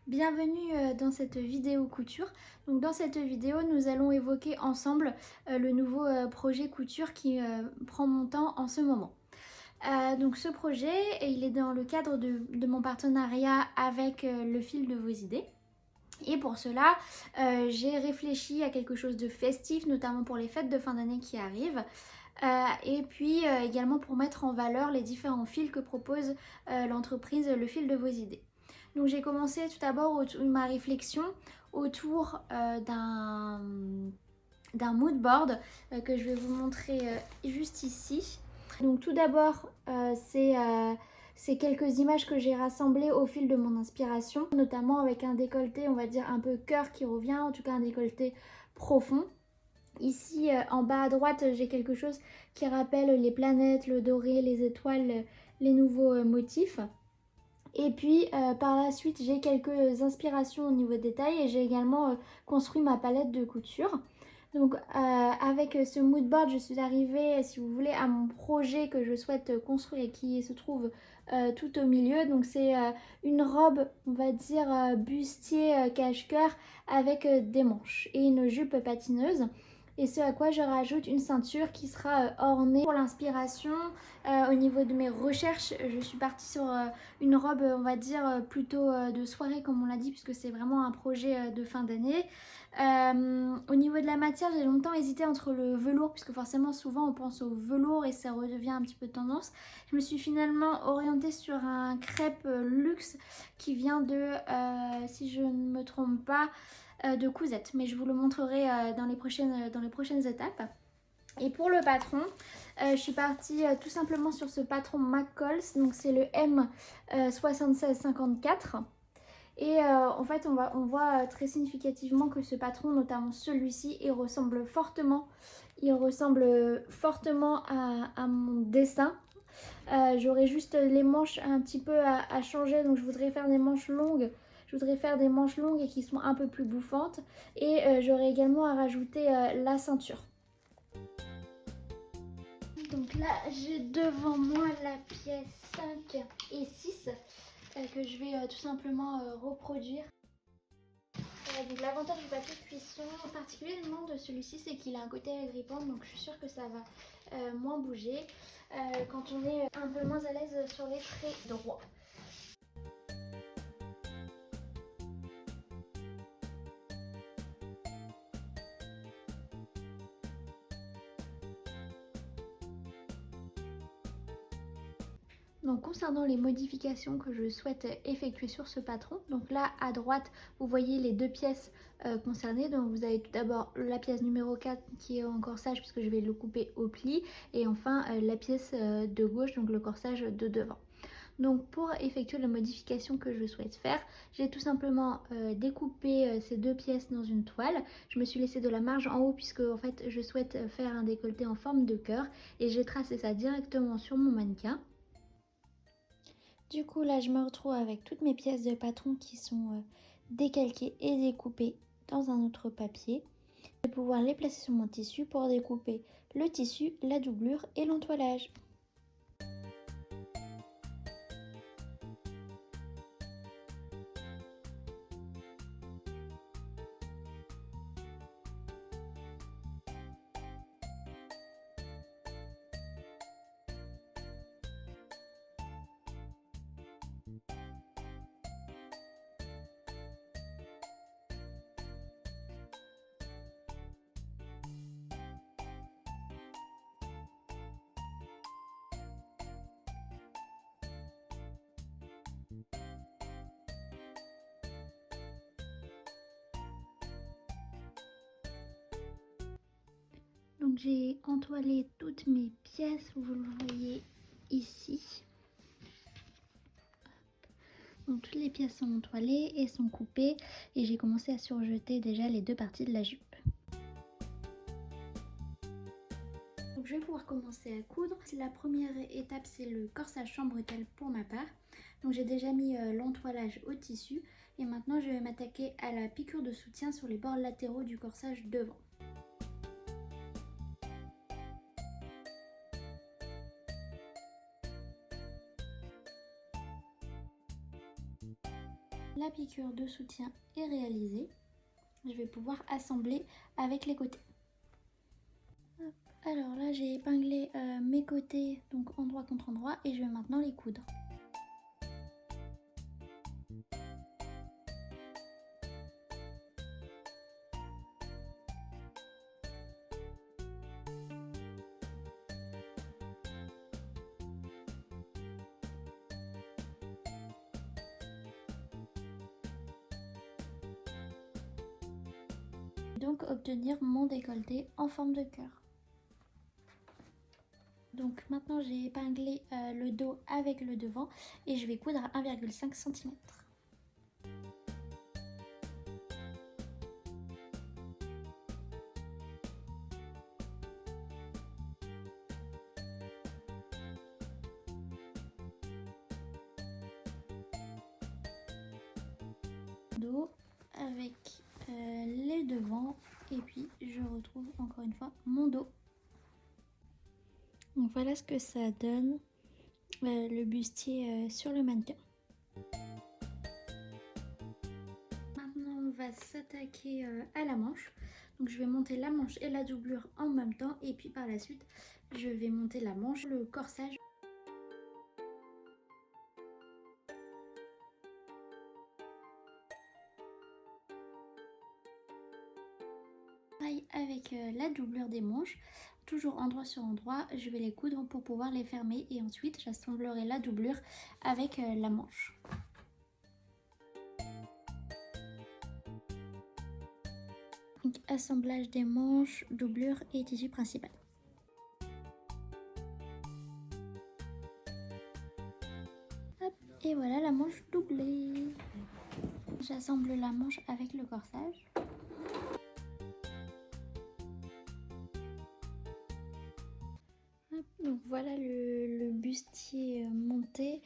Bienvenue dans cette vidéo couture. Donc dans cette vidéo, nous allons évoquer ensemble le nouveau projet couture qui prend mon temps en ce moment. Donc ce projet, il est dans le cadre de mon partenariat avec le fil de vos idées. Et pour cela, j'ai réfléchi à quelque chose de festif, notamment pour les fêtes de fin d'année qui arrivent. Et puis également pour mettre en valeur les différents fils que propose l'entreprise Le Fil de vos idées. Donc j'ai commencé tout d'abord ma réflexion autour d'un mood board que je vais vous montrer juste ici. Donc tout d'abord, c'est quelques images que j'ai rassemblées au fil de mon inspiration, notamment avec un décolleté, on va dire un peu cœur qui revient, en tout cas un décolleté profond. Ici, en bas à droite, j'ai quelque chose qui rappelle les planètes, le doré, les étoiles, les nouveaux motifs. Et puis par la suite, j'ai quelques inspirations au niveau détail et j'ai également construit ma palette de couture. Donc avec ce mood board, je suis arrivée, si vous voulez, à mon projet que je souhaite construire et qui se trouve tout au milieu. Donc c'est une robe, on va dire, bustier cache-cœur avec des manches et une jupe patineuse. Et ce à quoi je rajoute une ceinture qui sera ornée. Pour l'inspiration, au niveau de mes recherches, je suis partie sur une robe, on va dire, plutôt de soirée comme on l'a dit, puisque c'est vraiment un projet de fin d'année. Au niveau de la matière, j'ai longtemps hésité entre le velours, puisque forcément souvent on pense au velours et ça redevient un petit peu tendance. Je me suis finalement orientée sur un crêpe luxe qui vient de, si je ne me trompe pas, de Cousette, mais je vous le montrerai dans les prochaines étapes. Et pour le patron, je suis partie tout simplement sur ce patron McCalls, donc c'est le M7654. Et en fait, on voit très significativement que ce patron, notamment celui-ci, il ressemble fortement à mon dessin. J'aurais juste les manches un petit peu à changer, donc je voudrais faire des manches longues. Je voudrais faire des manches longues et qui sont un peu plus bouffantes. Et j'aurais également à rajouter la ceinture. Donc là, j'ai devant moi la pièce 5 et 6 que je vais tout simplement reproduire. Donc l'avantage du papier de cuisson, particulièrement de celui-ci, c'est qu'il a un côté agrippant, donc je suis sûre que ça va moins bouger quand on est un peu moins à l'aise sur les traits droits. Donc concernant les modifications que je souhaite effectuer sur ce patron, donc là à droite vous voyez les deux pièces concernées. Donc vous avez tout d'abord la pièce numéro 4 qui est en corsage puisque je vais le couper au pli, et enfin la pièce de gauche, donc le corsage de devant. Donc pour effectuer la modification que je souhaite faire, j'ai tout simplement découpé ces deux pièces dans une toile. Je me suis laissé de la marge en haut puisque en fait je souhaite faire un décolleté en forme de cœur, et j'ai tracé ça directement sur mon mannequin. Du coup là je me retrouve avec toutes mes pièces de patron qui sont décalquées et découpées dans un autre papier. Je vais pouvoir les placer sur mon tissu pour découper le tissu, la doublure et l'entoilage. Donc j'ai entoilé toutes mes pièces, vous le voyez ici. Donc toutes les pièces sont entoilées et sont coupées, et j'ai commencé à surjeter déjà les deux parties de la jupe. Donc je vais pouvoir commencer à coudre. La première étape, c'est le corsage chambre bretelle pour ma part. Donc j'ai déjà mis l'entoilage au tissu, et maintenant je vais m'attaquer à la piqûre de soutien sur les bords latéraux du corsage devant. la piqûre de soutien est réalisée, je vais pouvoir assembler avec les côtés. Hop. Alors là j'ai épinglé mes côtés, donc endroit contre endroit, et je vais maintenant les coudre. Donc obtenir mon décolleté en forme de cœur. Donc maintenant j'ai épinglé le dos avec le devant et je vais coudre à 1,5 cm. Dos avec les devants et puis je retrouve encore une fois mon dos. Donc voilà ce que ça donne, le bustier sur le mannequin. Maintenant on va s'attaquer à la manche. Donc je vais monter la manche et la doublure en même temps et puis par la suite je vais monter la manche, le corsage. Avec la doublure des manches, toujours endroit sur endroit, je vais les coudre pour pouvoir les fermer et ensuite j'assemblerai la doublure avec la manche. Donc, assemblage des manches, doublure et tissu principal. Hop, et voilà la manche doublée. J'assemble la manche avec le corsage. Donc voilà le bustier monté.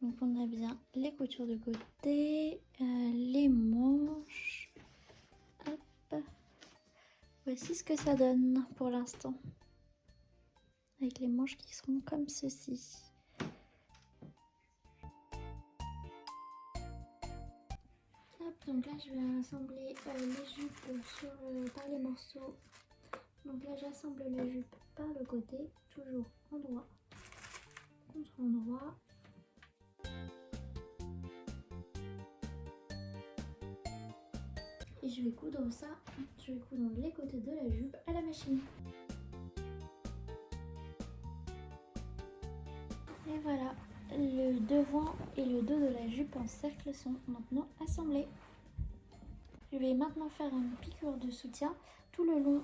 Donc on a bien les coutures de côté, les manches. Hop. Voici ce que ça donne pour l'instant. Avec les manches qui seront comme ceci. Hop, donc là je vais assembler les jupes par les morceaux. Donc là j'assemble la jupe par le côté, toujours endroit contre endroit. Et je vais coudre ça, je vais coudre les côtés de la jupe à la machine. Et voilà, le devant et le dos de la jupe en cercle sont maintenant assemblés. Je vais maintenant faire une piqûre de soutien tout le long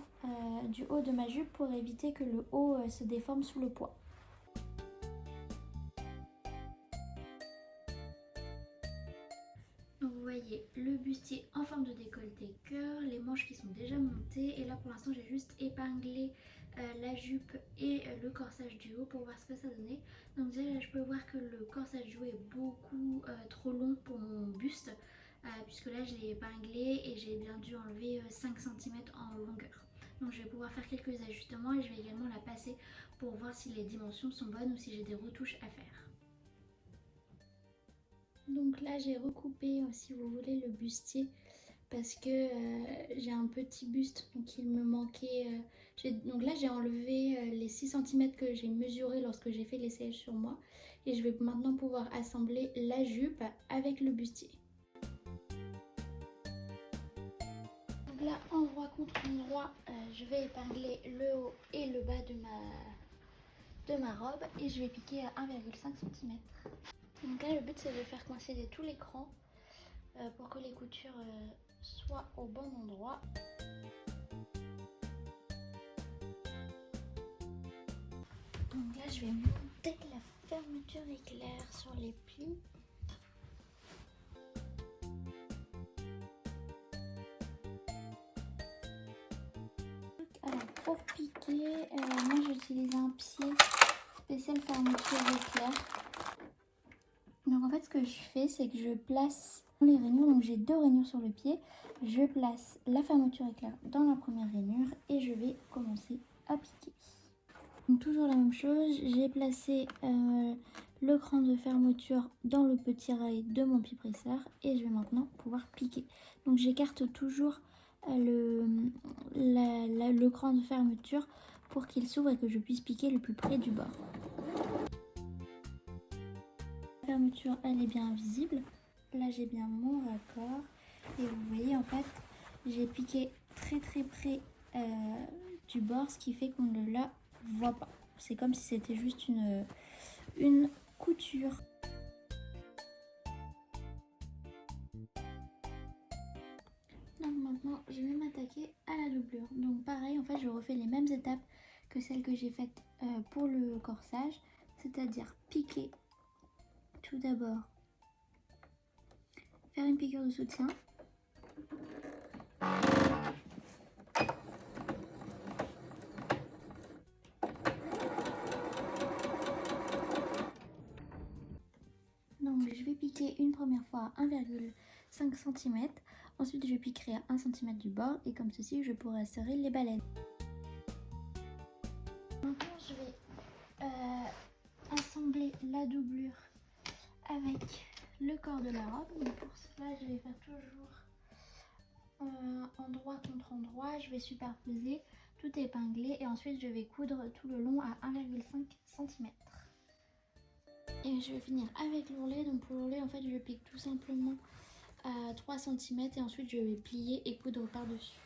du haut de ma jupe pour éviter que le haut se déforme sous le poids. Donc vous voyez le bustier en forme de décolleté cœur, les manches qui sont déjà montées et là pour l'instant j'ai juste épinglé la jupe et le corsage du haut pour voir ce que ça donnait. Donc déjà je peux voir que le corsage du haut est beaucoup trop long pour mon buste puisque là je l'ai épinglé et j'ai bien dû enlever 5 cm en longueur. Donc je vais pouvoir faire quelques ajustements et je vais également la passer pour voir si les dimensions sont bonnes ou si j'ai des retouches à faire. Donc là j'ai recoupé si vous voulez le bustier parce que j'ai un petit buste donc il me manquait. Donc là j'ai enlevé les 6 cm que j'ai mesuré lorsque j'ai fait l'essayage sur moi et je vais maintenant pouvoir assembler la jupe avec le bustier. Donc là endroit contre endroit je vais épingler le haut et le bas de ma robe et je vais piquer à 1,5 cm. Donc là le but c'est de faire coïncider tout l'écran pour que les coutures soient au bon endroit. Donc là je vais monter la fermeture éclair sur les plis. Alors pour piquer, moi j'utilise un pied spécial fermeture éclair. Donc en fait ce que je fais c'est que je place les rainures, donc j'ai 2 rainures sur le pied, je place la fermeture éclair dans la première rainure et je vais commencer à piquer. Donc toujours la même chose, j'ai placé le cran de fermeture dans le petit rail de mon pipresseur et je vais maintenant pouvoir piquer. Donc j'écarte toujours le cran de fermeture pour qu'il s'ouvre et que je puisse piquer le plus près du bord. La fermeture elle est bien visible. Là j'ai bien mon raccord et vous voyez en fait j'ai piqué très près du bord, ce qui fait qu'on ne la voit pas. C'est comme si c'était juste une couture. Donc maintenant je vais m'attaquer à la doublure. Donc pareil en fait je refais les mêmes étapes que celles que j'ai faites pour le corsage, c'est-à-dire piquer tout d'abord, faire une piqûre de soutien, donc je vais piquer une première fois à 1,5 cm, ensuite je piquerai à 1 cm du bord et comme ceci je pourrai serrer les baleines. Maintenant je vais assembler la doublure avec le corps de la robe. Donc pour cela je vais faire toujours endroit contre endroit, je vais superposer, tout épingler et ensuite je vais coudre tout le long à 1,5 cm. Et je vais finir avec l'ourlet. Donc pour l'ourlet en fait je pique tout simplement à 3 cm et ensuite je vais plier et coudre par dessus.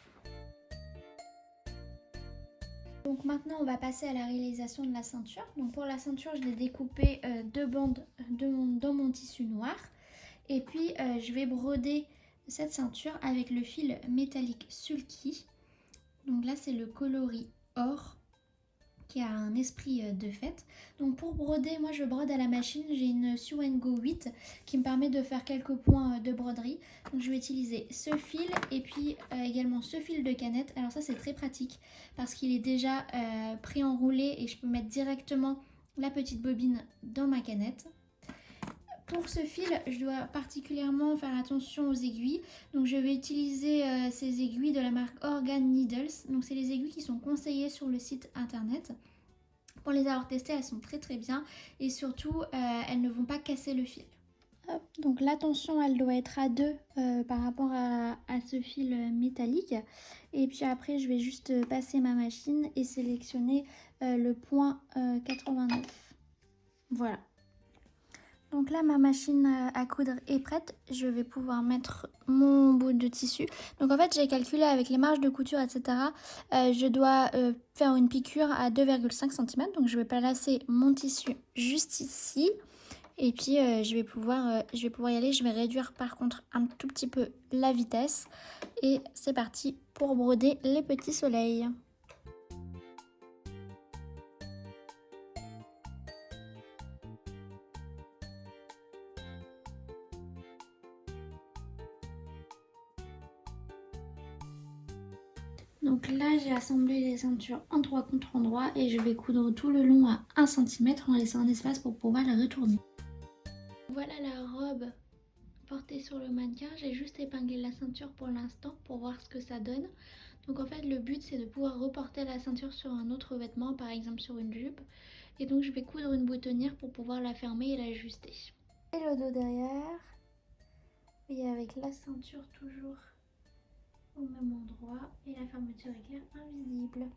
Donc maintenant on va passer à la réalisation de la ceinture. Donc pour la ceinture je l'ai découpé deux bandes dans mon tissu noir. Et puis je vais broder cette ceinture avec le fil métallique sulky. Donc là c'est le coloris or qui a un esprit de fête. Donc pour broder, moi je brode à la machine, j'ai une Sew & Go 8 qui me permet de faire quelques points de broderie. Donc je vais utiliser ce fil et puis également ce fil de canette. Alors ça c'est très pratique parce qu'il est déjà pré-enroulé et je peux mettre directement la petite bobine dans ma canette. Pour ce fil, je dois particulièrement faire attention aux aiguilles. Donc je vais utiliser ces aiguilles de la marque Organ Needles. Donc c'est les aiguilles qui sont conseillées sur le site internet. Pour les avoir testées, elles sont très bien et surtout elles ne vont pas casser le fil. Hop, donc la tension elle doit être à 2 par rapport à ce fil métallique. Et puis après je vais juste passer ma machine et sélectionner le point 89. Voilà. Donc là ma machine à coudre est prête, je vais pouvoir mettre mon bout de tissu. Donc en fait j'ai calculé avec les marges de couture etc. Je dois faire une piqûre à 2,5 cm. Donc je vais placer mon tissu juste ici. Et puis je vais pouvoir y aller, je vais réduire par contre un tout petit peu la vitesse. Et c'est parti pour broder les petits soleils. Donc là j'ai assemblé les ceintures endroit contre endroit et je vais coudre tout le long à 1 cm en laissant un espace pour pouvoir la retourner. Voilà la robe portée sur le mannequin, j'ai juste épinglé la ceinture pour l'instant pour voir ce que ça donne. Donc en fait le but c'est de pouvoir reporter la ceinture sur un autre vêtement, par exemple sur une jupe. Et donc je vais coudre une boutonnière pour pouvoir la fermer et l'ajuster. Et le dos derrière, et avec la ceinture toujours au même endroit et la fermeture éclair invisible.